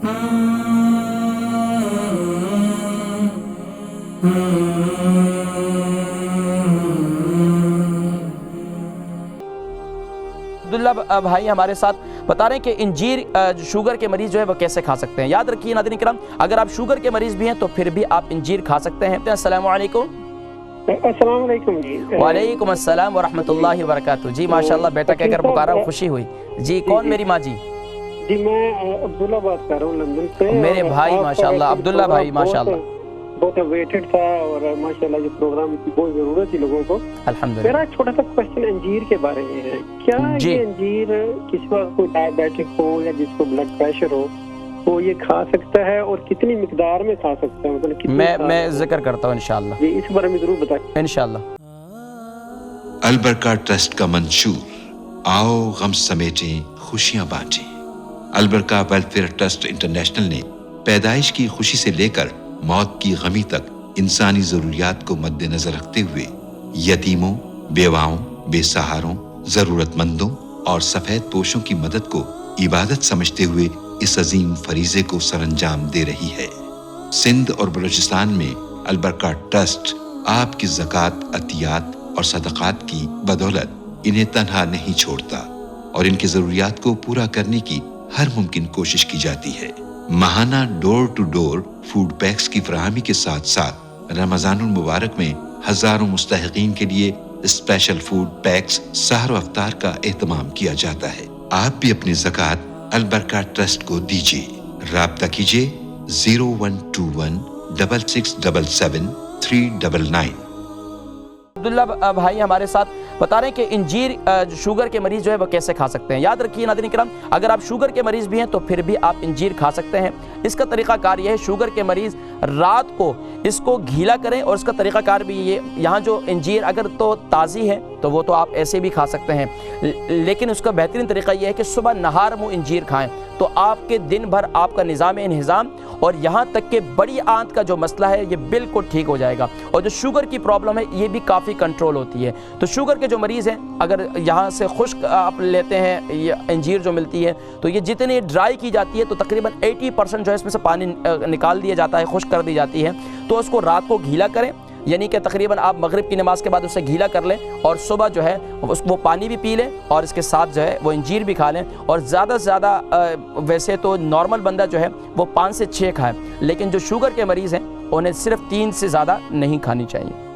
عبداللہ بھائی ہمارے ساتھ بتا رہے ہیں کہ انجیر شوگر کے مریض جو ہے وہ کیسے کھا سکتے ہیں۔ یاد رکھیے ناظرین کرام، اگر آپ شوگر کے مریض بھی ہیں تو پھر بھی آپ انجیر کھا سکتے ہیں۔ السلام علیکم۔ السلام علیکم جی۔ وعلیکم السلام ورحمۃ اللہ وبرکاتہ۔ جی ماشاءاللہ، بیٹا کہہ کر پکارا ہوں، خوشی ہوئی۔ جی کون میری ماں جی؟ جی میں عبداللہ بات کر رہا ہوں لندن سے۔ میرے بھائی ماشاءاللہ، عبداللہ بھائی ماشاءاللہ بہت اویٹڈ تھا، اور ماشاءاللہ یہ پروگرام کی بہت ضرورت تھی لوگوں کو۔ الحمدللہ۔ میرا چھوٹا سا کوشچن انجیر کے بارے میں ہے، کیا یہ انجیر کسی وقت کوئی ڈائبیٹک ہو یا جس کو بلڈ پریشر ہو وہ یہ کھا سکتا ہے، اور کتنی مقدار میں کھا سکتا ہے؟ مطلب میں ذکر کرتا ہوں انشاءاللہ۔ جی اس بارے میں ضرور بتائیں انشاءاللہ۔ البرکہ ٹرسٹ کا منشور، آؤ غم سمیٹیں خوشیاں بانٹیں۔ البرکہ ویلفیئر ٹرسٹ انٹرنیشنل نے پیدائش کی خوشی سے لے کر موت کی غمی تک انسانی ضروریات کو مد نظر رکھتے ہوئے یتیموں، بیواؤں، بے سہاروں، ضرورت مندوں اور سفید پوشوں کی مدد کو عبادت سمجھتے ہوئے اس عظیم فریضے کو سر انجام دے رہی ہے۔ سندھ اور بلوچستان میں البرکہ ٹرسٹ آپ کی زکوٰۃ، عطیات اور صدقات کی بدولت انہیں تنہا نہیں چھوڑتا، اور ان کی ضروریات کو پورا کرنے کی ہر ممکن کوشش کی جاتی ہے۔ ماہانہ ڈور ٹو ڈور فوڈ پیکس کی فراہمی کے ساتھ ساتھ رمضان المبارک میں ہزاروں مستحقین کے لیے اسپیشل فوڈ پیکس سحر و افطار کا اہتمام کیا جاتا ہے۔ آپ بھی اپنی زکوٰۃ البرکہ ٹرسٹ کو دیجیے۔ رابطہ کیجیے 0121 6677 399۔ عبداللہ بھائی ہمارے ساتھ بتا رہے ہیں کہ انجیر شوگر کے مریض جو ہے وہ کیسے کھا سکتے ہیں۔ یاد رکھیے ناظرین کرام، اگر آپ شوگر کے مریض بھی ہیں تو پھر بھی آپ انجیر کھا سکتے ہیں۔ اس کا طریقہ کار یہ ہے، شوگر کے مریض رات کو اس کو گھیلا کریں، اور اس کا طریقہ کار بھی یہ، یہاں جو انجیر اگر تو تازی ہے تو وہ تو آپ ایسے بھی کھا سکتے ہیں، لیکن اس کا بہترین طریقہ یہ ہے کہ صبح نہار منہ انجیر کھائیں، تو آپ کے دن بھر آپ کا نظام انہضام اور یہاں تک کہ بڑی آنت کا جو مسئلہ ہے یہ بالکل ٹھیک ہو جائے گا، اور جو شوگر کی پرابلم ہے یہ بھی کافی کنٹرول ہوتی ہے۔ تو شوگر کے جو مریض ہیں، اگر یہاں سے خشک آپ لیتے ہیں یہ انجیر جو ملتی ہے، تو یہ جتنی ڈرائی کی جاتی ہے تو تقریباً 80% جو ہے اس میں سے پانی نکال دیا جاتا ہے، خشک کر دی جاتی ہے۔ تو اس کو رات کو گھیلا کریں، یعنی کہ تقریباً آپ مغرب کی نماز کے بعد اسے گھیلا کر لیں، اور صبح جو ہے وہ پانی بھی پی لیں، اور اس کے ساتھ جو ہے وہ انجیر بھی کھا لیں، اور زیادہ سے زیادہ ویسے تو نارمل بندہ جو ہے وہ 5 سے 6 کھائے، لیکن جو شوگر کے مریض ہیں انہیں صرف 3 سے زیادہ نہیں کھانی چاہیے۔